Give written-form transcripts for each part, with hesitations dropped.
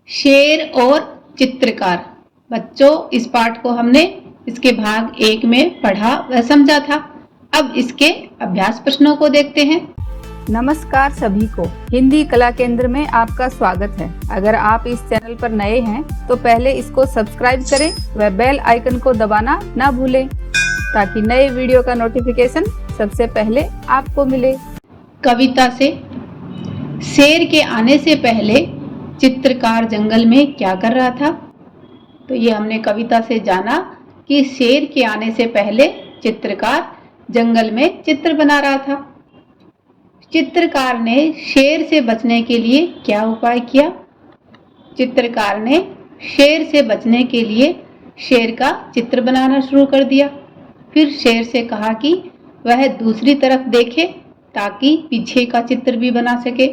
शेर और चित्रकार। बच्चों, इस पाठ को हमने इसके भाग 1 में पढ़ा व समझा था। अब इसके अभ्यास प्रश्नों को देखते हैं। नमस्कार सभी को, हिंदी कला केंद्र में आपका स्वागत है। अगर आप इस चैनल पर नए हैं तो पहले इसको सब्सक्राइब करें व बेल आइकन को दबाना ना भूलें ताकि नए वीडियो का नोटिफिकेशन सबसे पहले आपको मिले। कविता से। शेर के आने से पहले चित्रकार जंगल में क्या कर रहा था? तो ये हमने कविता से जाना कि शेर के आने से पहले चित्रकार जंगल में चित्र बना रहा था। चित्रकार ने शेर से बचने के लिए क्या उपाय किया? चित्रकार ने शेर से बचने के लिए शेर का चित्र बनाना शुरू कर दिया। फिर शेर से कहा कि वह दूसरी तरफ देखे ताकि पीछे का चित्र भी बना सके।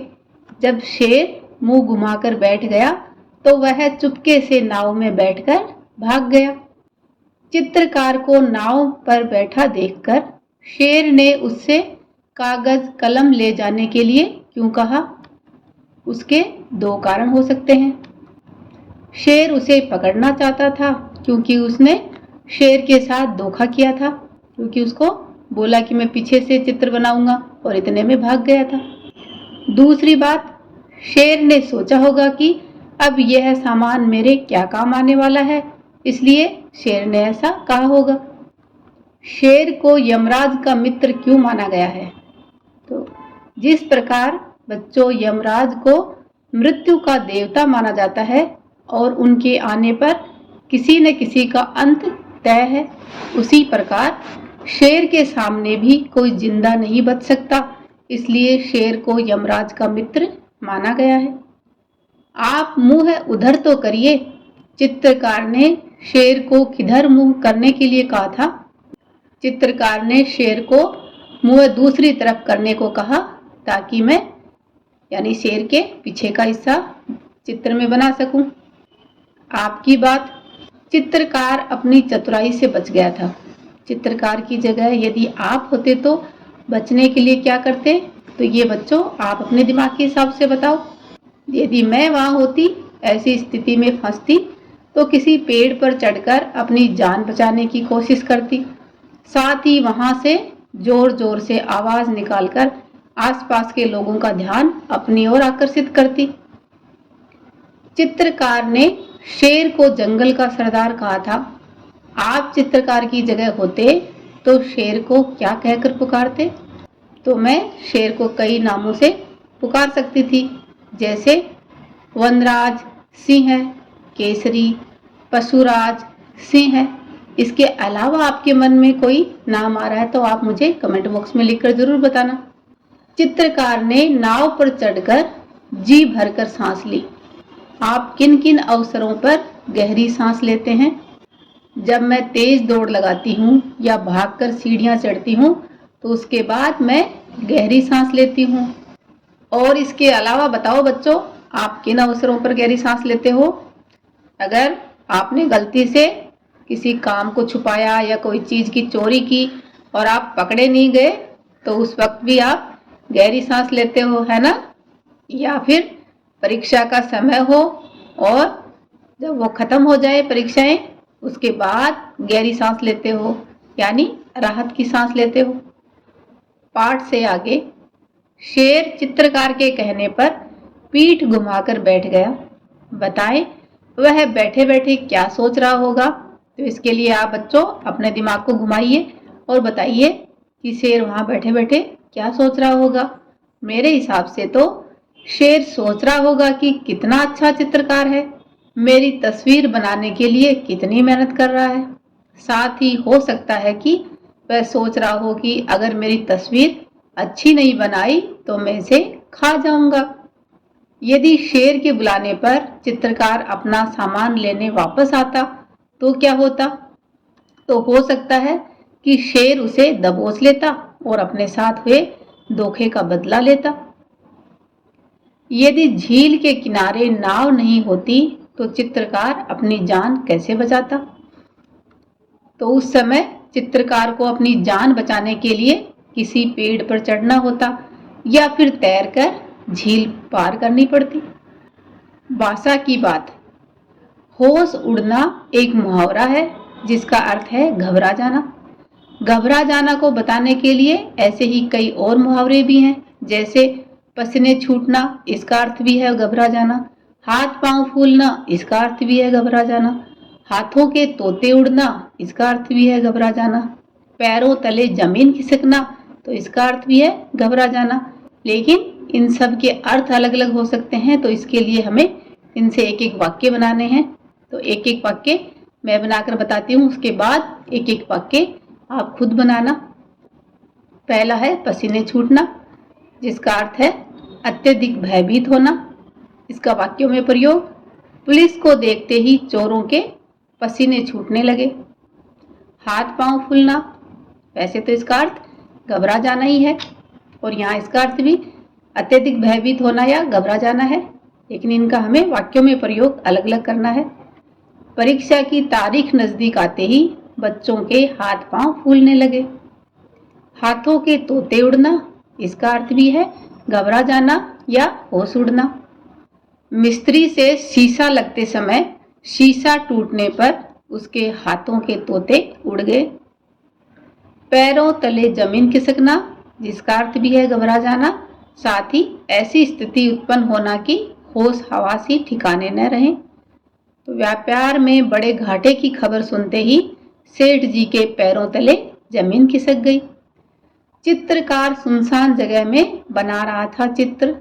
जब शेर मुंह घुमाकर बैठ गया तो वह चुपके से नाव में बैठकर भाग गया। चित्रकार को नाव पर बैठा देखकर शेर ने उससे कागज कलम ले जाने के लिए क्यों कहा? उसके 2 कारण हो सकते हैं। शेर उसे पकड़ना चाहता था क्योंकि उसने शेर के साथ धोखा किया था, क्योंकि उसको बोला कि मैं पीछे से चित्र बनाऊंगा और इतने में भाग गया था। दूसरी बात, शेर ने सोचा होगा कि अब यह सामान मेरे क्या काम आने वाला है, इसलिए शेर ने ऐसा कहा होगा। शेर को यमराज का मित्र क्यों माना गया है? तो जिस प्रकार बच्चों यमराज को मृत्यु का देवता माना जाता है और उनके आने पर किसी न किसी का अंत तय है, उसी प्रकार शेर के सामने भी कोई जिंदा नहीं बच सकता, इसलिए शेर को यमराज का मित्र माना गया है। आप मुंह उधर तो करिए। चित्रकार ने शेर को किधर मुंह करने के लिए कहा था? चित्रकार ने शेर को मुंह दूसरी तरफ करने को कहा ताकि मैं यानी शेर के पीछे का हिस्सा चित्र में बना सकूं। आपकी बात। चित्रकार अपनी चतुराई से बच गया था। चित्रकार की जगह यदि आप होते तो बचने के लिए क्या करते? तो ये बच्चों आप अपने दिमाग के हिसाब से बताओ। यदि मैं वहां होती, ऐसी स्थिति में फंसती, तो किसी पेड़ पर चढ़कर अपनी जान बचाने की कोशिश करती। साथ ही वहां से जोर जोर से आवाज निकालकर आसपास के लोगों का ध्यान अपनी ओर आकर्षित करती। चित्रकार ने शेर को जंगल का सरदार कहा था। आप चित्रकार की जगह होते तो शेर को क्या कहकर पुकारते? तो मैं शेर को कई नामों से पुकार सकती थी, जैसे वनराज, सिंह, केसरी, पशुराज, सिंह। इसके अलावा आपके मन में कोई नाम आ रहा है तो आप मुझे कमेंट बॉक्स में लिखकर जरूर बताना। चित्रकार ने नाव पर चढ़कर जी भरकर सांस ली। आप किन किन अवसरों पर गहरी सांस लेते हैं? जब मैं तेज दौड़ लगाती हूँ या भागकर सीढ़ियाँ चढ़ती हूँ तो उसके बाद मैं गहरी सांस लेती हूँ। और इसके अलावा बताओ बच्चों, आप किन अवसरों पर गहरी सांस लेते हो? अगर आपने गलती से किसी काम को छुपाया या कोई चीज की चोरी की और आप पकड़े नहीं गए तो उस वक्त भी आप गहरी सांस लेते हो, है ना? या फिर परीक्षा का समय हो और जब वो खत्म हो जाए परीक्षाएं, उसके बाद गहरी सांस लेते हो, यानी राहत की सांस लेते हो। पाठ से आगे। शेर चित्रकार के कहने पर पीठ घुमाकर बैठ गया। बताएं वह बैठे बैठे क्या सोच रहा होगा? तो इसके लिए आप बच्चों अपने दिमाग को घुमाइए और बताइए कि शेर वहां बैठे बैठे क्या सोच रहा होगा। मेरे हिसाब से तो शेर सोच रहा होगा कि कितना अच्छा चित्रकार है, मेरी तस्वीर बनाने के लिए कितनी मेहनत कर रहा है। साथ ही हो सकता है कि वह सोच रहा हो कि अगर मेरी तस्वीर अच्छी नहीं बनाई तो मैं इसे खा जाऊंगा। यदि शेर के बुलाने पर चित्रकार अपना सामान लेने वापस आता तो क्या होता? तो हो सकता है कि शेर उसे दबोच लेता और अपने साथ हुए धोखे का बदला लेता। यदि झील के किनारे नाव नहीं होती तो चित्रकार अपनी जान कैसे बचाता? तो उस समय चित्रकार को अपनी जान बचाने के लिए किसी पेड़ पर चढ़ना होता या फिर तैरकर झील पार करनी पड़ती। भाषा की बात। होश उड़ना एक मुहावरा है जिसका अर्थ है घबरा जाना। घबरा जाना को बताने के लिए ऐसे ही कई और मुहावरे भी हैं, जैसे पसीने छूटना, इसका अर्थ भी है घबरा जाना। हाथ पांव फूलना, इसका अर्थ भी है घबरा जाना। हाथों के तोते उड़ना, इसका अर्थ भी है घबरा जाना। पैरों तले जमीन खिसकना, तो इसका अर्थ भी है घबरा जाना। लेकिन इन सब के अर्थ अलग अलग हो सकते हैं, तो इसके लिए हमें इनसे एक एक वाक्य बनाने हैं। तो एक एक वाक्य मैं बनाकर बताती हूँ, उसके बाद एक एक वाक्य आप खुद बनाना। पहला है पसीने छूटना, जिसका अर्थ है अत्यधिक भयभीत होना। इसका वाक्यों में प्रयोग। पुलिस को देखते ही चोरों के पसीने छूटने लगे। हाथ पांव फूलना, वैसे तो इसका अर्थ घबरा जाना ही है, और यहाँ इसका अर्थ भी अत्यधिक भयभीत होना या घबरा जाना है, लेकिन इनका हमें वाक्यों में प्रयोग अलग अलग करना है। परीक्षा की तारीख नजदीक आते ही बच्चों के हाथ पांव फूलने लगे। हाथों के तोते उड़ना, इसका अर्थ भी है घबरा जाना या होश उड़ना। मिस्त्री से शीशा लगते समय शीशा टूटने पर उसके हाथों के तोते उड़ गए। पैरों तले जमीन खिसकना, जिसका अर्थ भी है घबरा जाना, साथ ही ऐसी स्थिति उत्पन्न होना कि होश हवास ही ठिकाने न रहे। तो व्यापार में बड़े घाटे की खबर सुनते ही सेठ जी के पैरों तले जमीन खिसक गई। चित्रकार सुनसान जगह में बना रहा था चित्र।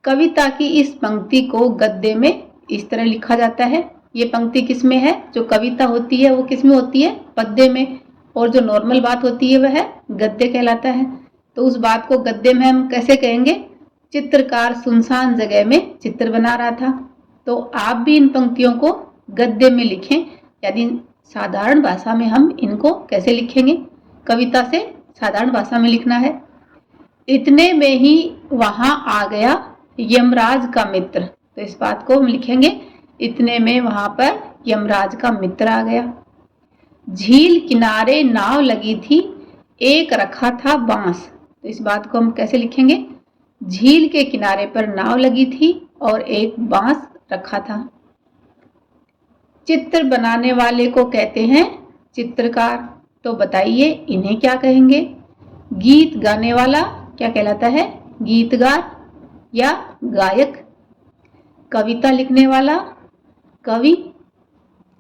कविता की इस पंक्ति को गद्य में इस तरह लिखा जाता है। ये पंक्ति किस में है? जो कविता होती है वो किस में होती है? पद्य में। और जो नॉर्मल बात होती है वह है गद्य कहलाता है। तो उस बात को गद्य में हम कैसे कहेंगे? चित्रकार सुनसान जगह में चित्र बना रहा था। तो आप भी इन पंक्तियों को गद्य में लिखें, यानी साधारण भाषा में हम इनको कैसे लिखेंगे? कविता से साधारण भाषा में लिखना है। इतने में ही वहां आ गया यमराज का मित्र। तो इस बात को हम लिखेंगे, इतने में वहां पर यमराज का मित्र आ गया। झील किनारे नाव लगी थी, एक रखा था बांस। तो इस बात को हम कैसे लिखेंगे? झील के किनारे पर नाव लगी थी और एक बांस रखा था। चित्र बनाने वाले को कहते हैं चित्रकार। तो बताइए इन्हें क्या कहेंगे? गीत गाने वाला क्या कहलाता है? गीतकार या गायक। कविता लिखने वाला कवि।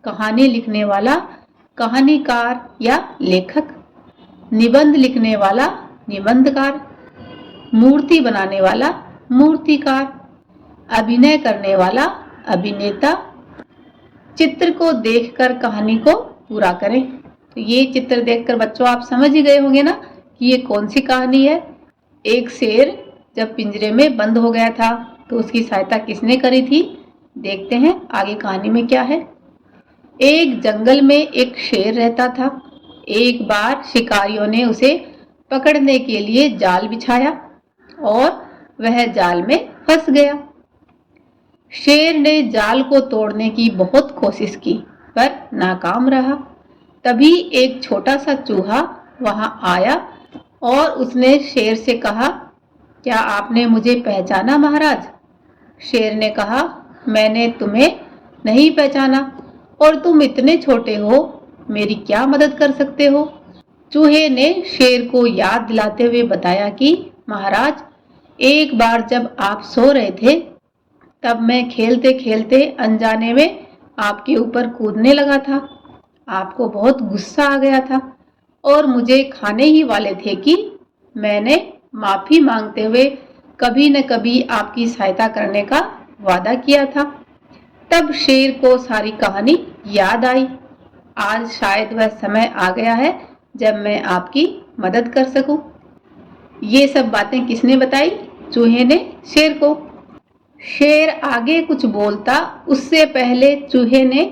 कहानी लिखने वाला कहानीकार या लेखक। निबंध लिखने वाला निबंधकार। मूर्ति बनाने वाला मूर्तिकार। अभिनय करने वाला अभिनेता। चित्र को देखकर कहानी को पूरा करें। तो ये चित्र देखकर बच्चों आप समझ ही गए होंगे ना कि ये कौन सी कहानी है। एक शेर जब पिंजरे में बंद हो गया था तो उसकी सहायता किसने करी थी? देखते हैं आगे कहानी में क्या है। एक जंगल में एक शेर रहता था। एक बार शिकारियों ने उसे पकड़ने के लिए जाल बिछाया और वह जाल में फंस गया। शेर ने जाल को तोड़ने की बहुत कोशिश की पर नाकाम रहा। तभी एक छोटा सा चूहा वहां आया और उसने शेर से कहा, क्या आपने मुझे पहचाना महाराज? शेर ने कहा, मैंने तुम्हें नहीं पहचाना और तुम इतने छोटे हो, मेरी क्या मदद कर सकते हो? चूहे ने शेर को याद दिलाते हुए बताया कि महाराज, एक बार जब आप सो रहे थे तब मैं खेलते खेलते अनजाने में आपके ऊपर कूदने लगा था। आपको बहुत गुस्सा आ गया था और मुझे खाने ही वाले थे कि मैंने माफी मांगते हुए कभी न कभी आपकी सहायता करने का वादा किया था। तब शेर को सारी कहानी याद आई। आज शायद वह समय आ गया है जब मैं आपकी मदद कर सकूं। ये सब बातें किसने बताई? चूहे ने शेर को। शेर आगे कुछ बोलता उससे पहले चूहे ने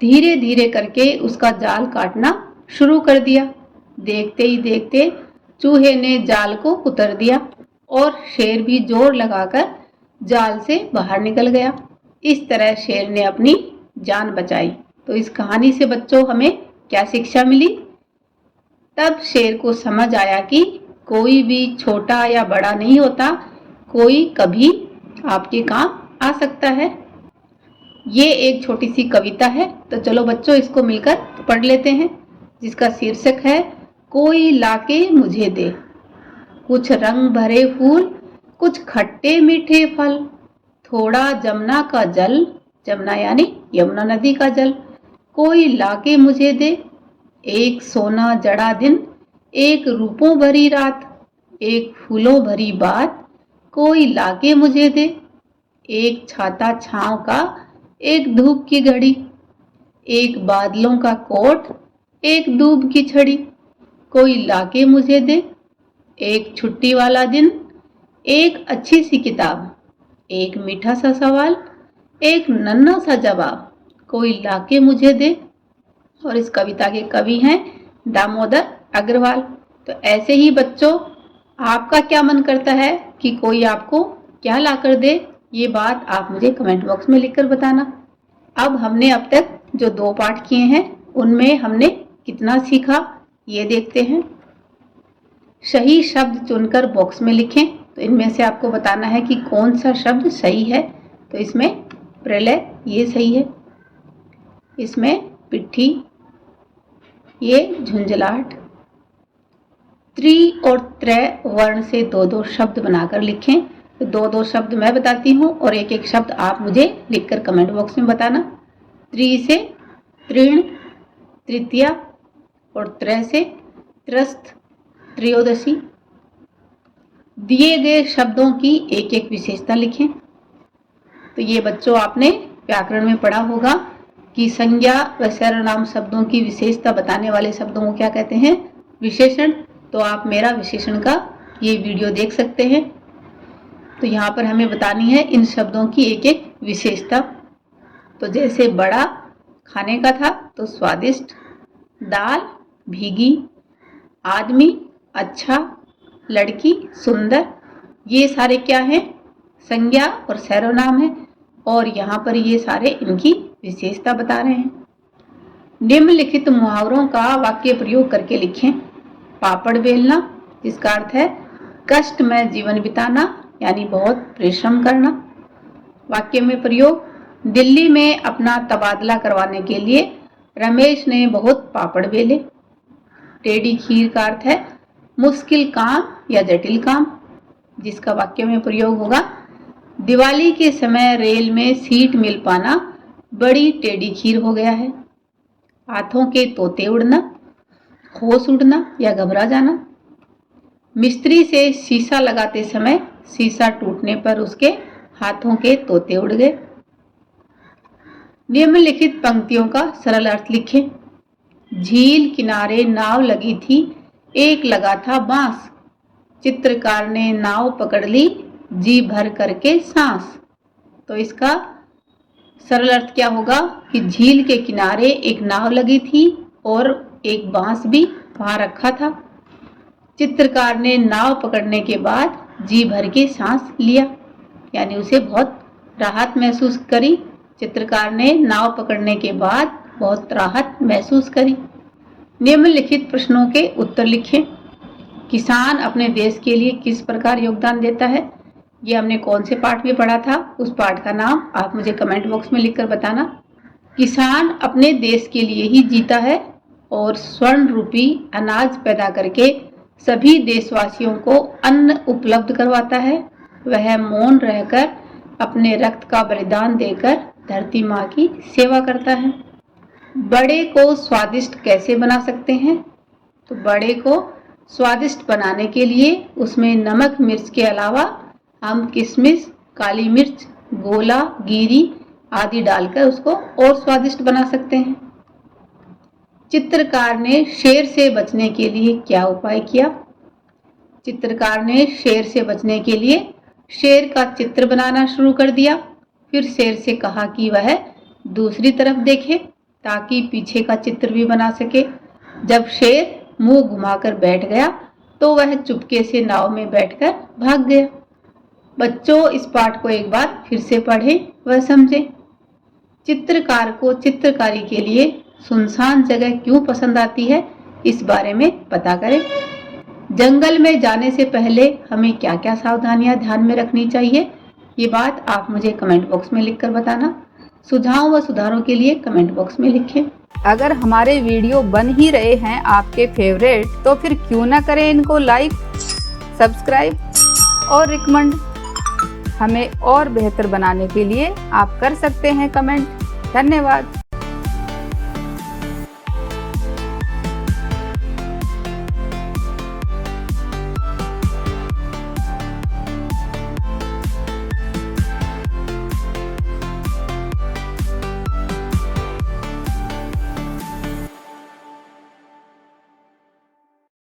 धीरे धीरे करके उसका जाल काटना शुरू कर दिया। देखते ही देखते चूहे ने जाल को कुतर दिया और शेर भी जोर लगाकर जाल से बाहर निकल गया। इस तरह शेर ने अपनी जान बचाई। तो इस कहानी से बच्चों हमें क्या शिक्षा मिली? तब शेर को समझ आया कि कोई भी छोटा या बड़ा नहीं होता, कोई कभी आपके काम आ सकता है। ये एक छोटी सी कविता है, तो चलो बच्चों इसको मिलकर पढ़ लेते हैं, जिसका शीर्षक है कोई लाके मुझे दे। कुछ रंग भरे फूल, कुछ खट्टे मीठे फल, थोड़ा जमुना का जल, जमुना यानी यमुना नदी का जल, कोई लाके मुझे दे। एक सोना जड़ा दिन, एक रूपों भरी रात, एक फूलों भरी बात, कोई लाके मुझे दे। एक छाता छांव का, एक धूप की घड़ी, एक बादलों का कोट, एक दूब की छड़ी, कोई लाके मुझे दे। एक छुट्टी वाला दिन, एक अच्छी सी किताब, एक मीठा सा सवाल, एक नन्हा सा जवाब, कोई लाके मुझे दे। और इस कविता के कवि हैं दामोदर अग्रवाल। तो ऐसे ही बच्चों, आपका क्या मन करता है कि कोई आपको क्या लाकर दे, ये बात आप मुझे कमेंट बॉक्स में लिखकर बताना। अब हमने अब तक जो 2 पाठ किए हैं उनमें हमने कितना सीखा ये देखते हैं। सही शब्द चुनकर बॉक्स में लिखें। तो इनमें से आपको बताना है कि कौन सा शब्द सही है। तो इसमें प्रलय ये सही है, इसमें पिट्ठी, ये झुंझलाहट। त्रि और त्रय वर्ण से 2-2 शब्द बनाकर लिखें। तो 2-2 शब्द मैं बताती हूँ और एक एक शब्द आप मुझे लिखकर कमेंट बॉक्स में बताना। त्रि से तृण, तृतीया, और त्रय से त्रस्त, त्रयोदशी। दिए गए शब्दों की एक एक विशेषता लिखें। तो ये बच्चों आपने व्याकरण में पढ़ा होगा कि संज्ञा व सर्वनाम शब्दों की विशेषता बताने वाले शब्दों को क्या कहते हैं? विशेषण। तो आप मेरा विशेषण का ये वीडियो देख सकते हैं। तो यहाँ पर हमें बतानी है इन शब्दों की एक एक विशेषता। तो जैसे बड़ा खाने का था तो स्वादिष्ट, दाल भीगी, आदमी अच्छा, लड़की सुंदर, ये सारे क्या हैं? संज्ञा और सर्वनाम है। और यहाँ पर ये सारे इनकी विशेषता बता रहे हैं। निम्नलिखित मुहावरों का वाक्य प्रयोग करके लिखें। पापड़ बेलना, जिसका अर्थ है कष्ट में जीवन बिताना, यानी बहुत परिश्रम करना। वाक्य में प्रयोग, दिल्ली में अपना तबादला करवाने के लिए रमेश ने बहुत पापड़ बेले। टेढ़ी खीर का अर्थ है मुश्किल काम या जटिल काम, जिसका वाक्य में प्रयोग होगा, दिवाली के समय रेल में सीट मिल पाना बड़ी टेढ़ी खीर हो गया है। हाथों के तोते उड़ना, होश उड़ना या घबरा जाना। मिस्त्री से शीशा लगाते समय शीशा टूटने पर उसके हाथों के तोते उड़ गए। निम्नलिखित पंक्तियों का सरल अर्थ लिखें। झील किनारे नाव लगी थी, एक लगा था बांस, चित्रकार ने नाव पकड़ ली, जी भर करके सांस। तो इसका सरल अर्थ क्या होगा कि झील के किनारे एक नाव लगी थी और एक बांस भी वहां रखा था। चित्रकार ने नाव पकड़ने के बाद जी भर के सांस लिया, यानी उसे बहुत राहत महसूस करी। चित्रकार ने नाव पकड़ने के बाद बहुत राहत महसूस करी। निम्नलिखित प्रश्नों के उत्तर लिखें। किसान अपने देश के लिए किस प्रकार योगदान देता है? ये हमने कौन से पाठ में पढ़ा था? उस पाठ का नाम आप मुझे कमेंट बॉक्स में लिखकर बताना। किसान अपने देश के लिए ही जीता है और स्वर्ण रूपी अनाज पैदा करके सभी देशवासियों को अन्न उपलब्ध करवाता है। वह मौन रहकर अपने रक्त का बलिदान देकर धरती माँ की सेवा करता है। बड़े को स्वादिष्ट कैसे बना सकते हैं? तो बड़े को स्वादिष्ट बनाने के लिए उसमें नमक मिर्च के अलावा हम किशमिश, काली मिर्च, गोला, गिरी आदि डालकर उसको और स्वादिष्ट बना सकते हैं। चित्रकार ने शेर से बचने के लिए क्या उपाय किया? चित्रकार ने शेर से बचने के लिए शेर का चित्र बनाना शुरू कर दिया। फिर शेर से कहा कि वह दूसरी तरफ देखे ताकि पीछे का चित्र भी बना सके। जब शेर मुंह घुमाकर बैठ गया तो वह चुपके से नाव में बैठकर भाग गया। बच्चों, इस पाठ को एक बार फिर से पढ़ें व समझें। चित्रकार को चित्रकारी के लिए सुनसान जगह क्यों पसंद आती है, इस बारे में पता करें। जंगल में जाने से पहले हमें क्या क्या सावधानियां ध्यान में रखनी चाहिए, ये बात आप मुझे कमेंट बॉक्स में लिखकर बताना। सुझाव व सुधारों के लिए कमेंट बॉक्स में लिखें। अगर हमारे वीडियो बन ही रहे हैं आपके फेवरेट, तो फिर क्यों ना करें इनको लाइक, सब्सक्राइब और रिकमेंड। हमें और बेहतर बनाने के लिए आप कर सकते हैं कमेंट। धन्यवाद।